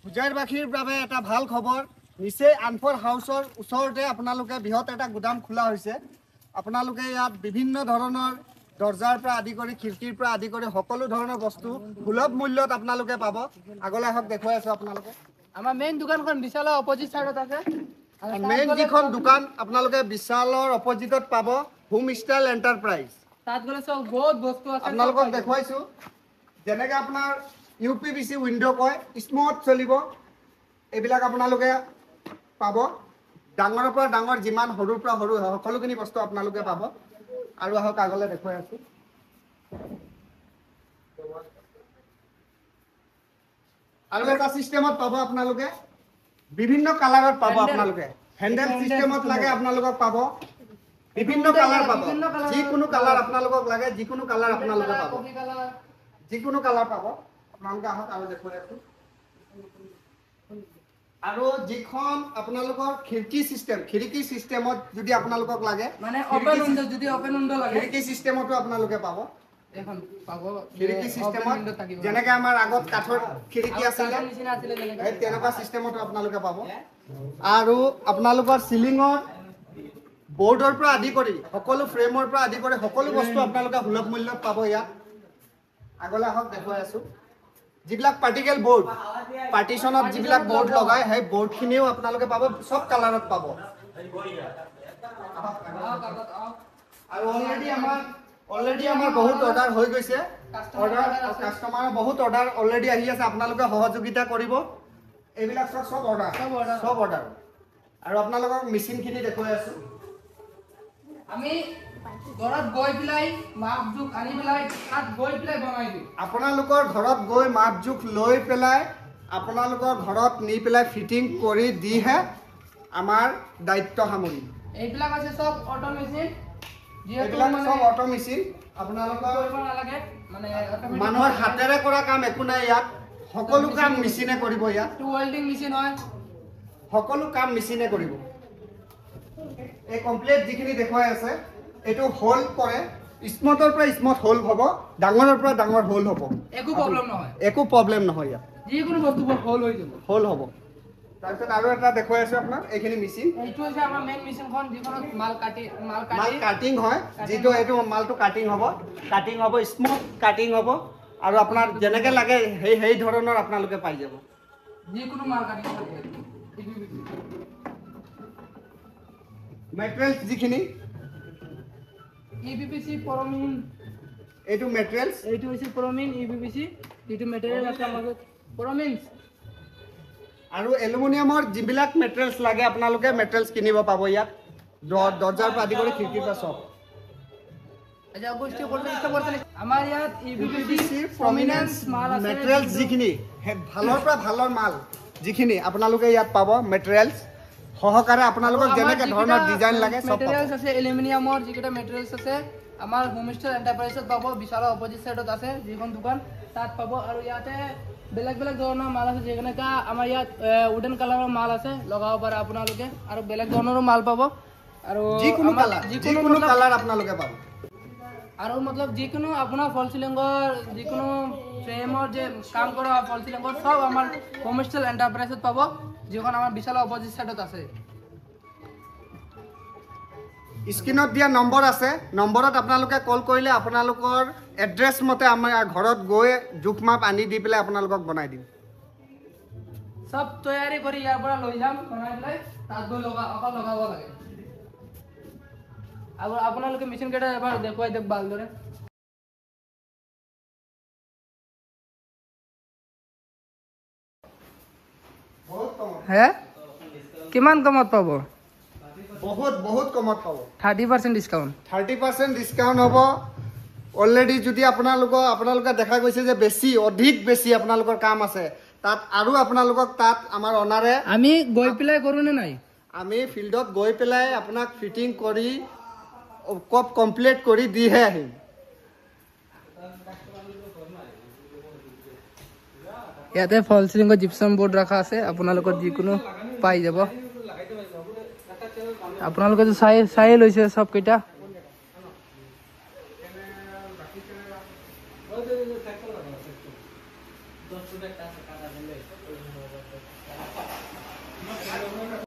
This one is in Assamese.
পূজাৰবাসীৰ বাবে এটা ভাল খবৰ নিচেই আনফৰ হাউচৰ ওচৰতে আপোনালোকে বৃহৎ এটা গুদাম খোলা হৈছে। আপোনালোকে ইয়াত বিভিন্ন ধৰণৰ দৰ্জাৰ পৰা আদি কৰি খিৰিকীৰ পৰা আদি কৰি সকলো ধৰণৰ বস্তু সুলভ মূল্যত আপোনালোকে পাব। আগলৈ আহক দেখুৱাই আছো আপোনালোকে। আমাৰ মেইন দোকানখন বিশালৰ অপজিট সাইডত আছে। মেইন যিখন দোকান আপোনালোকে বিশালৰ অপজিটত পাব হোম ষ্টাইল এণ্টাৰপ্ৰাইজ। তাত গলে সব বহুত বস্তু আছে। আপোনালোকক দেখুৱাইছো যেনেকৈ আপোনাৰ UPVC উইন্ডো কয় স্মুথ চলিব এইবিলাক আপোনালোকে পাব। ডাঙৰৰ পৰা ডাঙৰ যিমান সৰুৰ পৰা সৰু সকলোখিনি বস্তু আপোনালোকে পাব। আৰু আহক আগলৈ দেখুৱাই আছো। আৰু এটা সিস্টেমত পাব আপোনালোকে বিভিন্ন কালাৰত পাব। আপোনালোকে হ্যান্ডেল সিস্টেমত লাগে আপোনালোকক পাব। বিভিন্ন কালাৰ পাব। যিকোনো কালাৰ আপোনালোকক লাগে যিকোনো কালাৰ আপোনালোকে পাব। যিকোনো কালাৰ পাব। আপোনালোকে আহক আৰু দেখুৱাই আছো। আৰু যিখন আপোনালোকৰ খিৰিকী সিস্টেমত যদি আপোনালোকক লাগে মানে ওপেন উইন্ডো যদি ওপেন উইন্ডো লাগে খিৰিকী সিস্টেমতো আপোনালোকে পাব। এখন পাব খিৰিকী সিস্টেমত যেনেকৈ আমাৰ আগত কাঠৰ খিৰিকী আছিল এই তেনেকুৱা সিস্টেমতো আপোনালোকে পাব। আৰু আপোনালোকৰ সিলিঙৰ বৰ্ডৰ পৰা আদি কৰি সকলো ফ্ৰেমৰ পৰা আদি কৰি সকলো বস্তু আপোনালোকে সুলভ মূল্যত পাব ইয়াত। আগলৈ আহক দেখুৱাই আছো। যিবিলাক পাৰ্টিকেল বৰ্ড পাৰ্টিশনত যিবিলাক বৰ্ড লগায় সেই বৰ্ডখিনিও আপোনালোকে পাব। সব কালাৰত পাব। আৰু অলৰেডি আমাৰ বহুত অৰ্ডাৰ হৈ গৈছে। কাষ্টমাৰৰ বহুত অৰ্ডাৰ অলৰেডি আহি আছে। আপোনালোকে সহযোগিতা কৰিব। এইবিলাক সব অৰ্ডাৰ আৰু আপোনালোকক মেচিনখিনি দেখুৱাই আছো। আমি ঘৰত গৈ পেলাই মাপ জোখ আনি পেলাই তাত গৈ পেলাই বনাই দিওঁ। আপোনালোকৰ ঘৰত গৈ মাপ জোখ লৈ পেলাই আপোনালোকৰ ঘৰত নি পেলাই ফিটিং কৰি দিহে আমাৰ দায়িত্ব সামৰি। এইবিলাক আছে সব অটো মেচিন। এইবিলাক সব অটো মেচিন। আপোনালোকৰ কৰিব নালাগে মানে মানুহৰ হাতেৰে কৰা কাম একো নাই ইয়াত। সকলো কাম মেচিনে কৰিব ইয়াত। ৱেল্ডিং মেচিন হয়। সকলো কাম মেচিনে কৰিব। এই কমপ্লিট যিখিনি দেখুৱাই আছে এইটো হোল কৰে। স্মথৰ পৰা স্মথ হোল হ'ব। ডাঙৰৰ পৰা ডাঙৰ হোল হ'ব। একো প্ৰব্লেম নহয়। একো প্ৰব্লেম নহয় ইয়াত। যিকোনো বস্তু হোল হৈ যাব। হোল হ'ব। তাৰপিছত আৰু এটা দেখুৱাই আছো আপোনাক। এইখিনি মেচিন এইটো হৈছে আমাৰ মেইন মেচিনখন যিখনত মাল কাটিং হয়। যিটো এইটো মালটো কাটিং হ'ব স্মুথ কাটিং হ'ব। আৰু আপোনাৰ যেনেকৈ লাগে সেই ধৰণৰ আপোনালোকে পাই যাব। যিকোনো মাল কাটিং মেটেৰিয়েলছ যিখিনি EPVC পৰমিন এইটো মেটেৰিয়েলছ এইটো হৈছে পৰমিন EPVC এইটো মেটেৰিয়েল আছে আমাৰ পৰমিনছ। আৰু এলুমিনিয়ামৰ যিবিলাক মেটেৰিয়েলছ লাগে আপোনালোকে মেটেৰিয়েলছ কিনিব পাব ইয়াত। দৰ্জাৰ পৰা আদি কৰি খিৰিকীৰ পৰা সব। আমাৰ ইয়াত EPVC প্ৰমিনেন্স মাল আছে। মেটেৰিয়েলছ যিখিনি ভালৰ পৰা ভালৰ মাল যিখিনি আপোনালোকে ইয়াত পাব। মেটেৰিয়েলছ সহকাৰে আপোনালোকক যেনেকৈ ধৰণৰ ডিজাইন লাগে সব মেটেৰিয়েলছ আছে। এলুমিনিয়ামৰ যিকেইটা মেটেৰিয়েলছ আছে আমাৰ হোমষ্টাইল এণ্টাৰপ্ৰাইজত পাব। বিশালৰ অপজিট সাইডত আছে যিখন দোকান তাত পাব। আৰু ইয়াতে বেলেগ ধৰণৰ মাল আছে। যেনেকা আমাৰ ইয়াত উডেন কালাৰৰ মাল আছে লগাব পাৰে আপোনালোকে। আৰু বেলেগ ধৰণৰো মাল পাব। আৰু যিকোনো কালাৰ আপোনালোকে পাব। আৰু মতলব যিকোনো আপোনাৰ ফল চিলিঙৰ যিকোনো ফ্ৰেমৰ যে কাম কৰা ফল চিলিঙৰ সব আমাৰ হোমষ্টাইল এণ্টাৰপ্ৰাইজত পাব। যিখন আমাৰ বিশালৰ অপজিট সাইডত আছে। স্ক্ৰীনত দিয়া নম্বৰ আছে। নম্বৰত আপোনালোকে কল কৰিলে আপোনালোকৰ এড্ৰেছ মতে আমাৰ ঘৰত গৈ জোখ মাপ আনি দি পেলাই আপোনালোকক বনাই দিম। সব তৈয়াৰী কৰি ইয়াৰ পৰা লৈ যাম বনাই পেলাই তাত গৈ অকল লগাব লাগে। আৰু আপোনালোকে মেচিন কেইটা এবাৰ দেখুৱাই দিয়ক ভালদৰে। হে কিমান কমত পাব? বহুত কমত পাব। 30% ডিসকাউন্ট। 30% ডিসকাউন্ট হ'ব। অলৰেডি যদি আপোনালোকে দেখা গৈছে যে অধিক বেছি আপোনালোকৰ কাম আছে তাত আৰু আপোনালোকক তাত আমাৰ অনাৰে আমি গৈ পেলাই কৰো নে নাই? আমি ফিল্ডত গৈ পেলাই আপোনাক ফিটিং কৰি কমপ্লিট কৰি দিহে আহিম। ইয়াতে ফল সিলিংৰ জিপসাম বোৰ্ড ৰাখা আছে। আপোনালোকৰ যিকোনো পাই যাব। আপোনালোকে চাই লৈছে সব কেইটা।